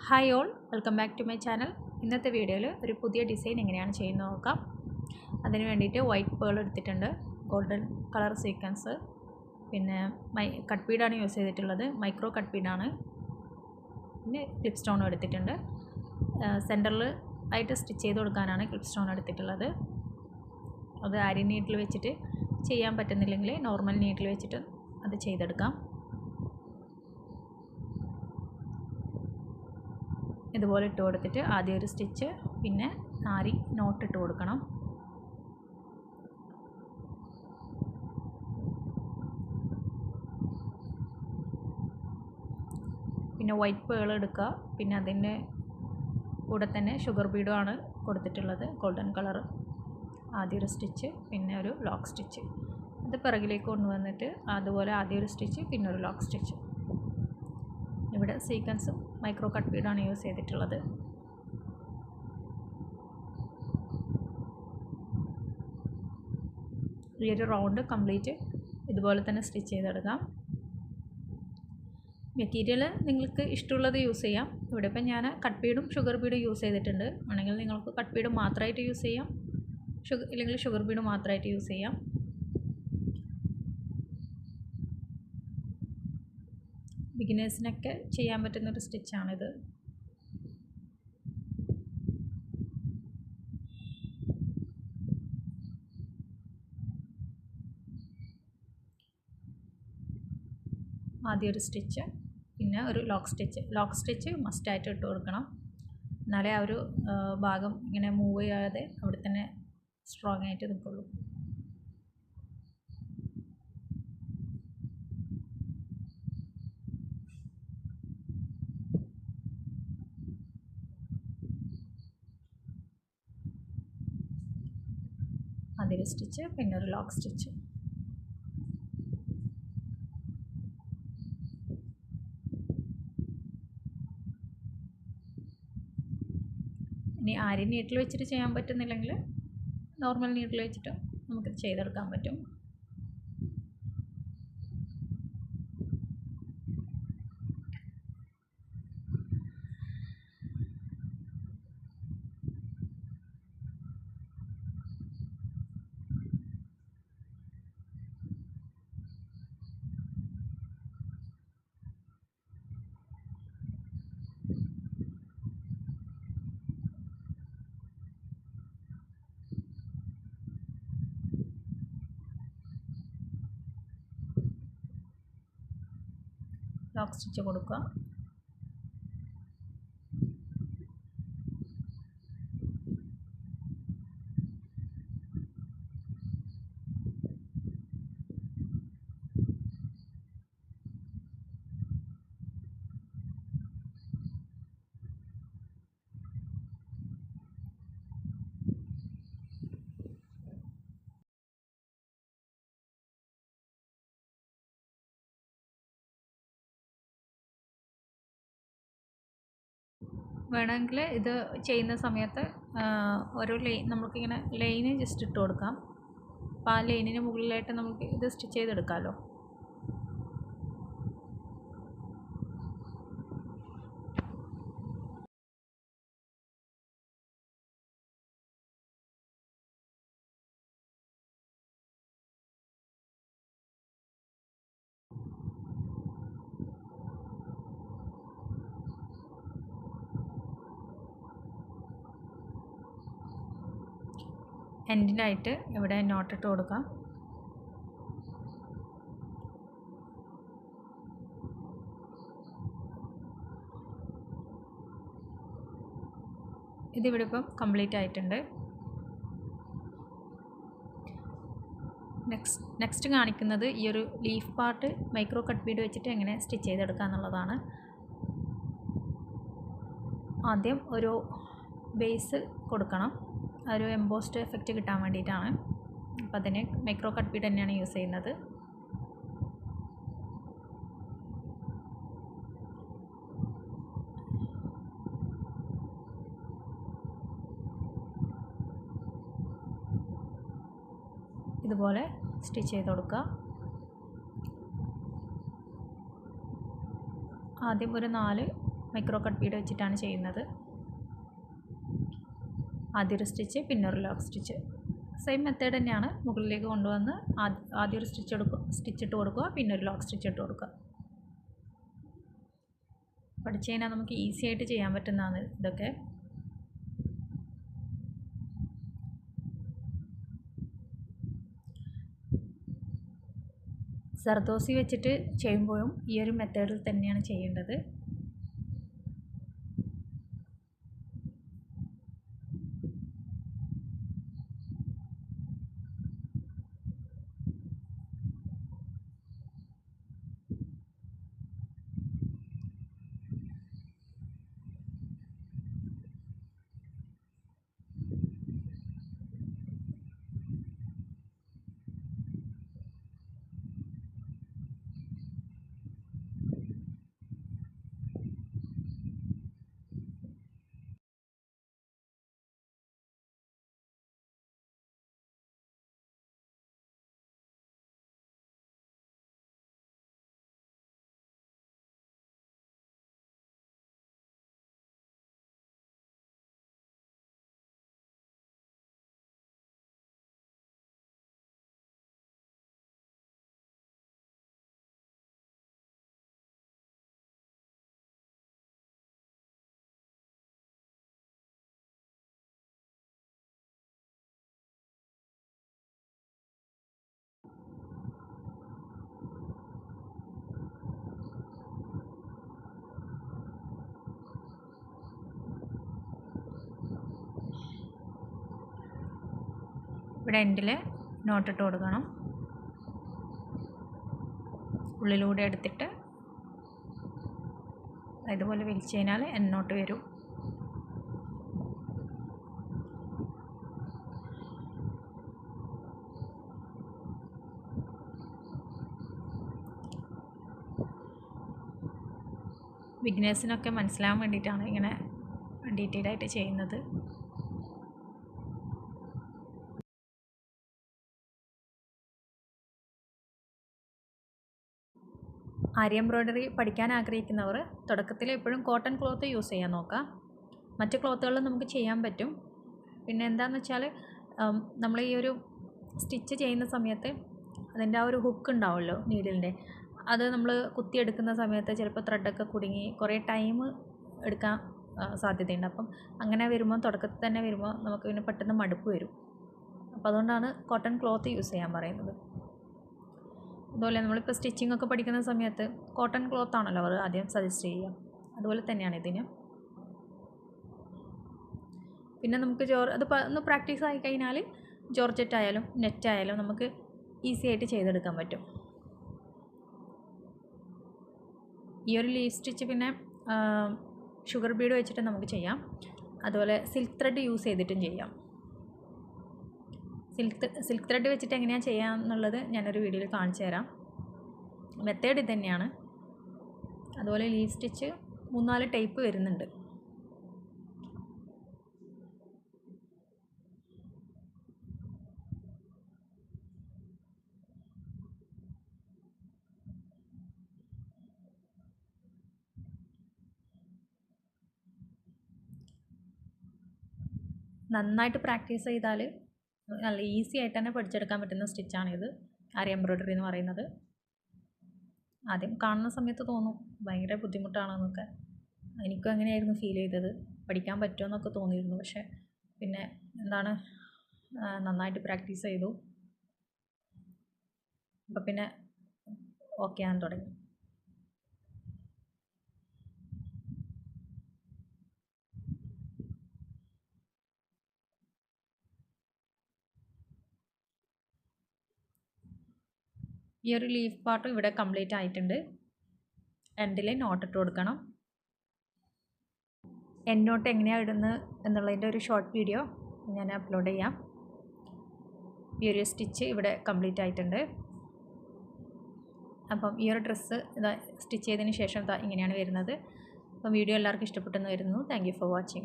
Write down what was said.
Hi all, welcome back to my channel. ഇന്നത്തെ വീഡിയോയിൽ ഒരു പുതിയ ഡിസൈൻ എങ്ങനെയാണ് ചെയ്യുന്നത് നോക്കാം. അതിന് വേണ്ടിയിട്ട് വൈറ്റ് പേൾ എടുത്തിട്ടുണ്ട്, ഗോൾഡൻ കളർ സീക്വൻസ്, പിന്നെ കട്ട് ബീഡാണ് യൂസ് ചെയ്തിട്ടുള്ളത്, മൈക്രോ കട്ട് ബീഡാണ്. പിന്നെ ക്ലിപ്പ് സ്റ്റോണും എടുത്തിട്ടുണ്ട്. സെൻറ്ററിൽ ആയിട്ട് സ്റ്റിച്ച് ചെയ്ത് കൊടുക്കാനാണ് ക്ലിപ്പ് സ്റ്റോൺ എടുത്തിട്ടുള്ളത്. അത് അരി നീഡിൽ വെച്ചിട്ട് ചെയ്യാൻ പറ്റുന്നില്ലെങ്കിൽ നോർമൽ നീഡിൽ വെച്ചിട്ട് അത് ചെയ്തെടുക്കാം. ഇതുപോലെ ഇട്ട് കൊടുത്തിട്ട് ആദ്യം ഒരു സ്റ്റിച്ച്, പിന്നെ ആരി നോട്ട് ഇട്ട് കൊടുക്കണം. പിന്നെ വൈറ്റ് പേൾ എടുക്കുക. പിന്നെ അതിൻ്റെ കൂടെ തന്നെ ഷുഗർ ബീഡും ആണ് കൊടുത്തിട്ടുള്ളത്, ഗോൾഡൻ കളർ. ആദ്യം ഒരു സ്റ്റിച്ച്, പിന്നെ ഒരു ലോക്ക് സ്റ്റിച്ച്. അത് പിറകിലേക്ക് കൊണ്ടുവന്നിട്ട് അതുപോലെ ആദ്യം ഒരു സ്റ്റിച്ച്, പിന്നെ ഒരു ലോക്ക് സ്റ്റിച്ച്. ഇവിടെ സീക്വൻസും മൈക്രോ കട്ട് ബീഡാണ് യൂസ് ചെയ്തിട്ടുള്ളത്. ഈ ഒരു റൗണ്ട് കംപ്ലീറ്റ് ഇതുപോലെ തന്നെ സ്റ്റിച്ച് ചെയ്തെടുക്കാം. മെറ്റീരിയൽ നിങ്ങൾക്ക് ഇഷ്ടമുള്ളത് യൂസ് ചെയ്യാം. ഇവിടെ ഇപ്പം ഞാൻ കട്ട് ബീഡും ഷുഗർ ബീഡും യൂസ് ചെയ്തിട്ടുണ്ട്. ആണെങ്കിൽ നിങ്ങൾക്ക് കട്ട് ബീഡ് മാത്രമായിട്ട് യൂസ് ചെയ്യാം, ഇല്ലെങ്കിൽ ഷുഗർ ബീഡ് മാത്രമായിട്ട് യൂസ് ചെയ്യാം. ബിഗിനേഴ്സിനൊക്കെ ചെയ്യാൻ പറ്റുന്നൊരു സ്റ്റിച്ചാണിത്. ആദ്യം ഒരു സ്റ്റിച്ച്, പിന്നെ ഒരു ലോക്ക് സ്റ്റിച്ച് മസ്റ്റായിട്ട് ഇട്ട് കൊടുക്കണം. എന്നാലേ ആ ഒരു ഭാഗം ഇങ്ങനെ മൂവ് ചെയ്യാതെ അവിടെ തന്നെ സ്ട്രോങ് ആയിട്ട് നിൽക്കുള്ളൂ. ആദ്യം ഒരു സ്റ്റിച്ച്, പിന്നെ ഒരു ലോക്ക് സ്റ്റിച്ച്. ഇനി ആരി നീഡിൽ വെച്ചിട്ട് ചെയ്യാൻ പറ്റുന്നില്ലെങ്കിൽ നോർമൽ നീഡിൽ വെച്ചിട്ട് നമുക്ക് ചെയ്തെടുക്കാൻ പറ്റും. ലോക്ക് സ്റ്റിച്ച് കൊടുക്കുക. വേണമെങ്കിൽ ഇത് ചെയ്യുന്ന സമയത്ത് ഓരോ നമുക്കിങ്ങനെ ലൈന് ജസ്റ്റ് ഇട്ട് കൊടുക്കാം. അപ്പോൾ ആ ലൈനിന് മുകളിലായിട്ട് നമുക്ക് ഇത് സ്റ്റിച്ച് ചെയ്തെടുക്കാമല്ലോ. എൻഡിലായിട്ട് ഇവിടെ നോട്ട് ഇട്ട് കൊടുക്കാം. ഇതിവിടെ ഇപ്പം കംപ്ലീറ്റ് ആയിട്ടുണ്ട്. നെക്സ്റ്റ് കാണിക്കുന്നത് ഈ ഒരു leaf part micro cut Bede വെച്ചിട്ട് എങ്ങനെ സ്റ്റിച്ച് ചെയ്തെടുക്കുക എന്നുള്ളതാണ്. ആദ്യം ഒരു ബേസ് കൊടുക്കണം, ഒരു എംബോസ്ഡ് എഫക്റ്റ് കിട്ടാൻ വേണ്ടിയിട്ടാണ്. അപ്പോൾ അതിന് മൈക്രോ കട്ട് ബീഡ് തന്നെയാണ് യൂസ് ചെയ്യുന്നത്. ഇതുപോലെ സ്റ്റിച്ച് ചെയ്ത് കൊടുക്കുക. ആദ്യം ഒരു 4 മൈക്രോ കട്ട് ബീഡ് വെച്ചിട്ടാണ് ചെയ്യുന്നത്. ആദ്യം ഒരു സ്റ്റിച്ച്, പിന്നെ ഒരു ലോക്ക് സ്റ്റിച്ച്. സെയിം മെത്തേഡ് തന്നെയാണ്. മുകളിലേക്ക് കൊണ്ടുവന്ന് ആദ്യം ഒരു സ്റ്റിച്ച് ഇട്ട് കൊടുക്കുക, പിന്നെ ഒരു ലോക്ക് സ്റ്റിച്ച് ഇട്ട് കൊടുക്കുക. പഠിച്ചു കഴിഞ്ഞാൽ നമുക്ക് ഈസി ആയിട്ട് ചെയ്യാൻ പറ്റുന്നതാണ് ഇതൊക്കെ. സർദോസി വെച്ചിട്ട് ചെയ്യുമ്പോഴും ഈ ഒരു മെത്തേഡിൽ തന്നെയാണ് ചെയ്യേണ്ടത്. ഇവിടെ എൻഡിൽ നോട്ടിട്ട് കൊടുക്കണം. ഉള്ളിലൂടെ എടുത്തിട്ട് ഇതുപോലെ വലിച്ചു കഴിഞ്ഞാൽ നോട്ട് വരും. ബിഗിനേഴ്സിനൊക്കെ മനസ്സിലാവാൻ വേണ്ടിയിട്ടാണ് ഇങ്ങനെ ഡീറ്റെയിൽ ആയിട്ട് ചെയ്യുന്നത്. ആരി എംബ്രോയ്ഡറി പഠിക്കാൻ ആഗ്രഹിക്കുന്നവർ തുടക്കത്തിൽ എപ്പോഴും കോട്ടൺ ക്ലോത്ത് യൂസ് ചെയ്യാൻ നോക്കുക. മറ്റ് ക്ലോത്തുകളിൽ നമുക്ക് ചെയ്യാൻ പറ്റും. പിന്നെ എന്താണെന്ന് വെച്ചാൽ നമ്മൾ ഈ ഒരു സ്റ്റിച്ച് ചെയ്യുന്ന സമയത്ത് അതിൻ്റെ ആ ഒരു ഹുക്ക് ഉണ്ടാവുമല്ലോ നീഡിലിൻ്റെ, അത് നമ്മൾ കുത്തിയെടുക്കുന്ന സമയത്ത് ചിലപ്പോൾ ത്രെഡൊക്കെ കുടുങ്ങി കുറേ ടൈം എടുക്കാൻ സാധ്യതയുണ്ട്. അപ്പം അങ്ങനെ വരുമ്പോൾ തുടക്കത്തിൽ തന്നെ വരുമ്പോൾ നമുക്ക് പിന്നെ പെട്ടെന്ന് മടുപ്പ് വരും. അപ്പോൾ അതുകൊണ്ടാണ് കോട്ടൺ ക്ലോത്ത് യൂസ് ചെയ്യാൻ പറയുന്നത്. അതുപോലെ നമ്മളിപ്പോൾ സ്റ്റിച്ചിങ് ഒക്കെ പഠിക്കുന്ന സമയത്ത് കോട്ടൺ ക്ലോത്ത് ആണല്ലോ അവർ ആദ്യം സജസ്റ്റ് ചെയ്യുക. അതുപോലെ തന്നെയാണ് ഇതിന്. പിന്നെ നമുക്ക് അത് ഒന്ന് പ്രാക്ടീസ് ആയി കഴിഞ്ഞാൽ ജോർജറ്റ് ആയാലും നെറ്റ് ആയാലും നമുക്ക് ഈസി ആയിട്ട് ചെയ്തെടുക്കാൻ പറ്റും. ഈ ഒരു ലീഫ് സ്റ്റിച്ച് പിന്നെ ഷുഗർ ബീഡ് വെച്ചിട്ട് നമുക്ക് ചെയ്യാം. അതുപോലെ സിൽക്ക് ത്രെഡ് യൂസ് ചെയ്തിട്ടും ചെയ്യാം. സിൽക്ക് ത്രെഡ് വെച്ചിട്ട് എങ്ങനെയാണ് ചെയ്യുക എന്നുള്ളത് ഞാനൊരു വീഡിയോയിൽ കാണിച്ചു തരാം. മെത്തേഡ് ഇത് തന്നെയാണ്. അതുപോലെ ലീഫ് സ്റ്റിച്ച് 3-4 ടൈപ്പ് വരുന്നുണ്ട്. നന്നായിട്ട് പ്രാക്ടീസ് ചെയ്താൽ നല്ല ഈസി ആയിട്ട് തന്നെ പഠിച്ചെടുക്കാൻ പറ്റുന്ന സ്റ്റിച്ചാണിത്, ആരി എംബ്രോയ്ഡറി എന്ന് പറയുന്നത്. ആദ്യം കാണുന്ന സമയത്ത് തോന്നും ഭയങ്കര ബുദ്ധിമുട്ടാണെന്നൊക്കെ. എനിക്കും അങ്ങനെയായിരുന്നു ഫീൽ ചെയ്തത്. പഠിക്കാൻ പറ്റുമെന്നൊക്കെ തോന്നിയിരുന്നു. പക്ഷേ പിന്നെ നന്നായിട്ട് പ്രാക്ടീസ് ചെയ്തു. അപ്പോൾ പിന്നെ ഓക്കെ ആകാൻ തുടങ്ങി. ഈ ഒരു ലീഫ് പാർട്ട് ഇവിടെ കംപ്ലീറ്റ് ആയിട്ടുണ്ട്. എൻഡിൽ നോട്ടിട്ട് കൊടുക്കണം. എൻഡ് നോട്ട് എങ്ങനെയാണ് ഇടുന്നത് എന്നുള്ളതിൻ്റെ ഒരു ഷോർട്ട് വീഡിയോ ഞാൻ അപ്ലോഡ് ചെയ്യാം. ഈ ഒരു സ്റ്റിച്ച് ഇവിടെ കംപ്ലീറ്റ് ആയിട്ടുണ്ട്. അപ്പം ഈ ഒരു ഡ്രസ്സ് സ്റ്റിച്ച് ചെയ്തതിന് ശേഷം ഇങ്ങനെയാണ് വരുന്നത്. അപ്പം വീഡിയോ എല്ലാവർക്കും ഇഷ്ടപ്പെട്ടെന്ന് വരുന്നു. Thank you for watching.